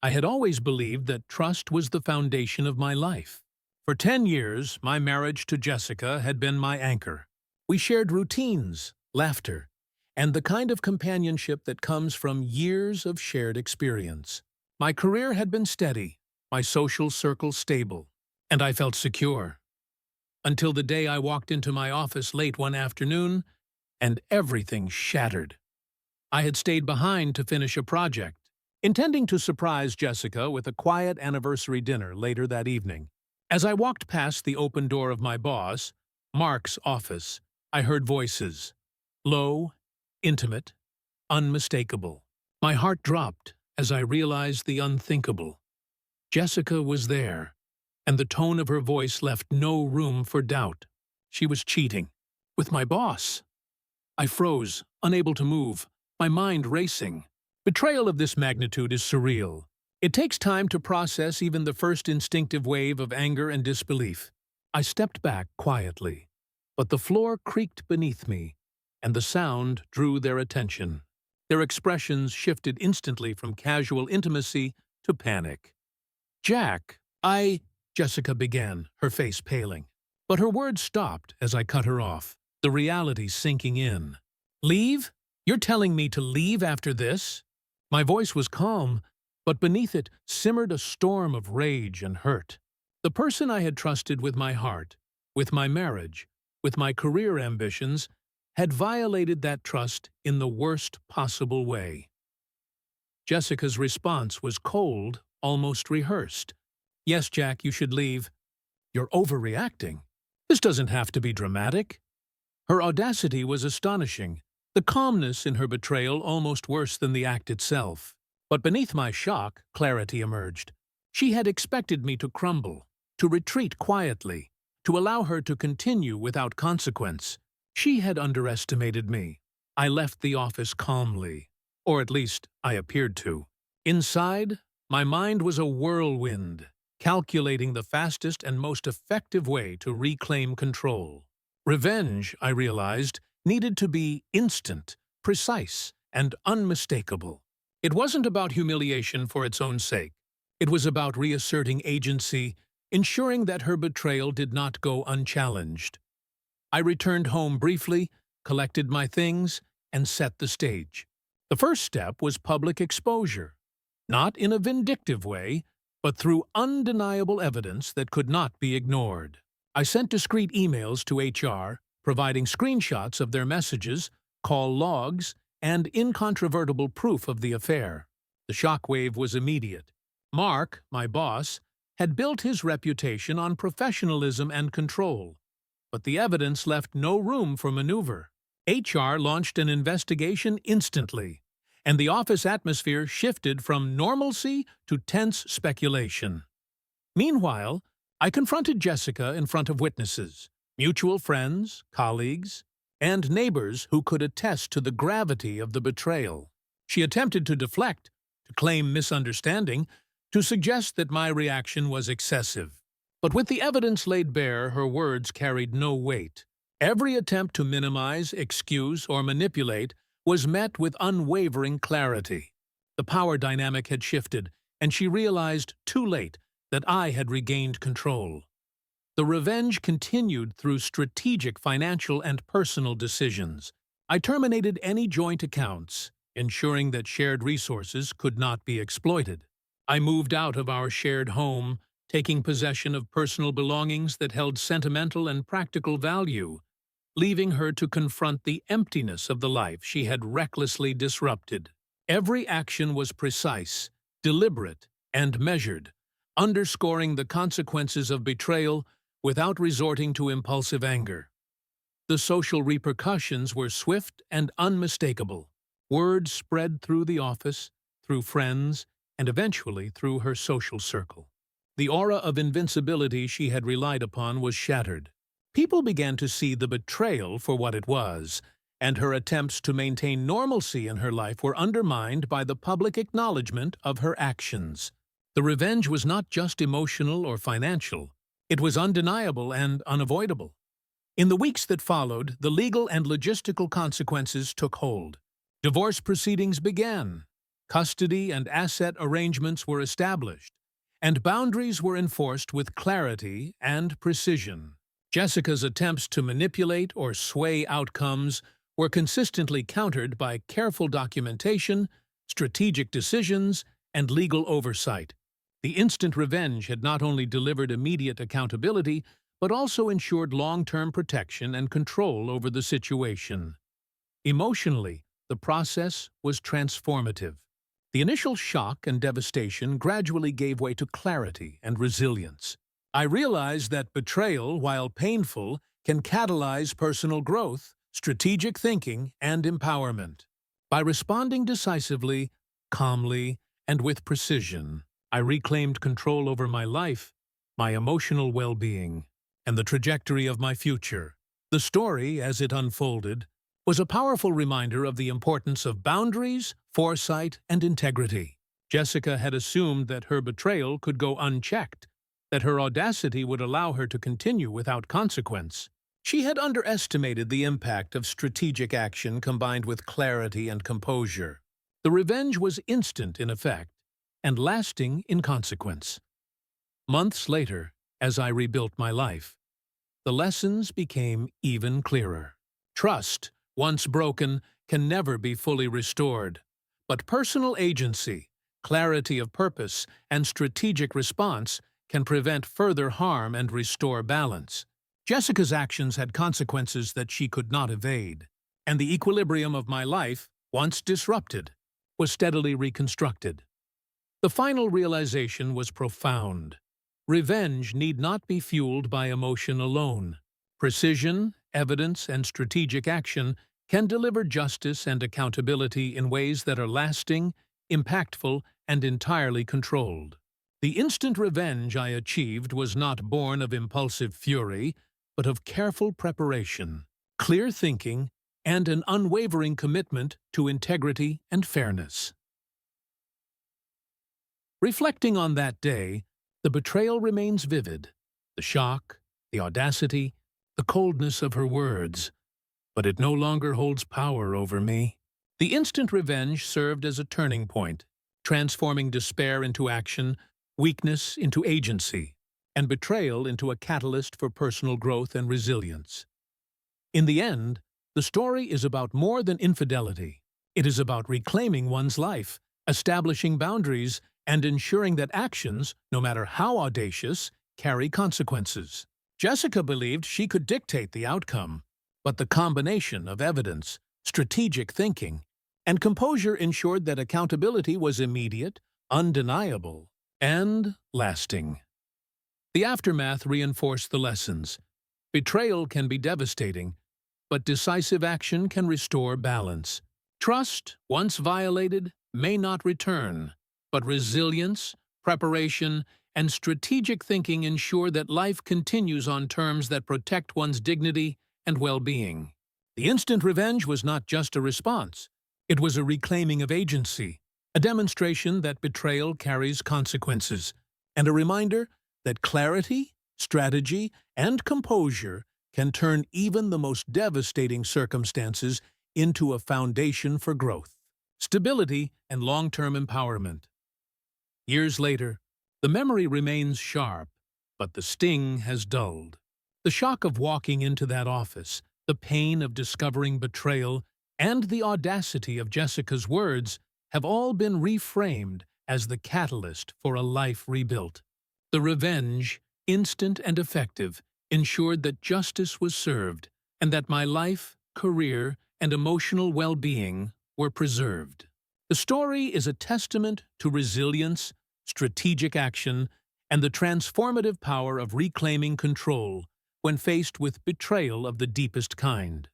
I had always believed that trust was the foundation of my life. For 10 years, my marriage to Jessica had been my anchor. We shared routines, laughter, and the kind of companionship that comes from years of shared experience. My career had been steady, my social circle stable, and I felt secure. Until the day I walked into my office late one afternoon, and everything shattered. I had stayed behind to finish a project, intending to surprise Jessica with a quiet anniversary dinner later that evening. As I walked past the open door of my boss, Mark's office, I heard voices. Low, intimate, unmistakable. My heart dropped as I realized the unthinkable. Jessica was there, and the tone of her voice left no room for doubt. She was cheating. With my boss. I froze, unable to move, my mind racing. Betrayal of this magnitude is surreal. It takes time to process even the first instinctive wave of anger and disbelief. I stepped back quietly, but the floor creaked beneath me, and the sound drew their attention. Their expressions shifted instantly from casual intimacy to panic. "Jack, Jessica began, her face paling. But her words stopped as I cut her off, the reality sinking in. "Leave? You're telling me to leave after this?" My voice was calm, but beneath it simmered a storm of rage and hurt. The person I had trusted with my heart, with my marriage, with my career ambitions, had violated that trust in the worst possible way. Jessica's response was cold, almost rehearsed. "Yes, Jack, you should leave." "You're overreacting. This doesn't have to be dramatic." Her audacity was astonishing, the calmness in her betrayal almost worse than the act itself. But beneath my shock, clarity emerged. She had expected me to crumble, to retreat quietly, to allow her to continue without consequence. She had underestimated me. I left the office calmly, or at least I appeared to. Inside, my mind was a whirlwind, calculating the fastest and most effective way to reclaim control. Revenge, I realized, needed to be instant, precise, and unmistakable. It wasn't about humiliation for its own sake. It was about reasserting agency, ensuring that her betrayal did not go unchallenged. I returned home briefly, collected my things, and set the stage. The first step was public exposure, not in a vindictive way, but through undeniable evidence that could not be ignored. I sent discreet emails to HR, providing screenshots of their messages, call logs, and incontrovertible proof of the affair. The shockwave was immediate. Mark, my boss, had built his reputation on professionalism and control, but the evidence left no room for maneuver. HR launched an investigation instantly, and the office atmosphere shifted from normalcy to tense speculation. Meanwhile, I confronted Jessica in front of witnesses, mutual friends, colleagues, and neighbors who could attest to the gravity of the betrayal. She attempted to deflect, to claim misunderstanding, to suggest that my reaction was excessive. But with the evidence laid bare, her words carried no weight. Every attempt to minimize, excuse, or manipulate was met with unwavering clarity. The power dynamic had shifted, and she realized too late that I had regained control. The revenge continued through strategic financial and personal decisions. I terminated any joint accounts, ensuring that shared resources could not be exploited. I moved out of our shared home, taking possession of personal belongings that held sentimental and practical value, leaving her to confront the emptiness of the life she had recklessly disrupted. Every action was precise, deliberate, and measured, underscoring the consequences of betrayal without resorting to impulsive anger. The social repercussions were swift and unmistakable. Word spread through the office, through friends, and eventually through her social circle. The aura of invincibility she had relied upon was shattered. People began to see the betrayal for what it was, and her attempts to maintain normalcy in her life were undermined by the public acknowledgement of her actions. The revenge was not just emotional or financial. It was undeniable and unavoidable. In the weeks that followed, the legal and logistical consequences took hold. Divorce proceedings began. custody and asset arrangements were established, and boundaries were enforced with clarity and precision. Jessica's attempts to manipulate or sway outcomes were consistently countered by careful documentation, strategic decisions, and legal oversight. The instant revenge had not only delivered immediate accountability, but also ensured long-term protection and control over the situation. Emotionally, the process was transformative. The initial shock and devastation gradually gave way to clarity and resilience. I realized that betrayal, while painful, can catalyze personal growth, strategic thinking, and empowerment. By responding decisively, calmly, and with precision, I reclaimed control over my life, my emotional well-being, and the trajectory of my future. The story, as it unfolded, was a powerful reminder of the importance of boundaries, foresight, and integrity. Jessica had assumed that her betrayal could go unchecked, that her audacity would allow her to continue without consequence. She had underestimated the impact of strategic action combined with clarity and composure. The revenge was instant in effect and lasting in consequence. Months later, as I rebuilt my life, the lessons became even clearer. Trust, once broken, can never be fully restored. But personal agency, clarity of purpose, and strategic response can prevent further harm and restore balance. Jessica's actions had consequences that she could not evade, and the equilibrium of my life, once disrupted, was steadily reconstructed. The final realization was profound. Revenge need not be fueled by emotion alone. Precision, evidence, and strategic action can deliver justice and accountability in ways that are lasting, impactful, and entirely controlled. The instant revenge I achieved was not born of impulsive fury, but of careful preparation, clear thinking, and an unwavering commitment to integrity and fairness. Reflecting on that day, the betrayal remains vivid, the shock, the audacity, the coldness of her words, but it no longer holds power over me. The instant revenge served as a turning point, transforming despair into action, weakness into agency, and betrayal into a catalyst for personal growth and resilience. In the end, the story is about more than infidelity. It is about reclaiming one's life, establishing boundaries, and ensuring that actions, no matter how audacious, carry consequences. Jessica believed she could dictate the outcome, but the combination of evidence, strategic thinking, and composure ensured that accountability was immediate, undeniable, and lasting. The aftermath reinforced the lessons. Betrayal can be devastating, but decisive action can restore balance. Trust, once violated, may not return, but resilience, preparation, and strategic thinking ensure that life continues on terms that protect one's dignity and well-being. The instant revenge was not just a response. It was a reclaiming of agency, a demonstration that betrayal carries consequences, and a reminder that clarity, strategy, and composure can turn even the most devastating circumstances into a foundation for growth, stability, and long-term empowerment. Years later, the memory remains sharp, but the sting has dulled. The shock of walking into that office, the pain of discovering betrayal, and the audacity of Jessica's words have all been reframed as the catalyst for a life rebuilt. The revenge, instant and effective, ensured that justice was served and that my life, career, and emotional well-being were preserved. The story is a testament to resilience, strategic action, and the transformative power of reclaiming control when faced with betrayal of the deepest kind.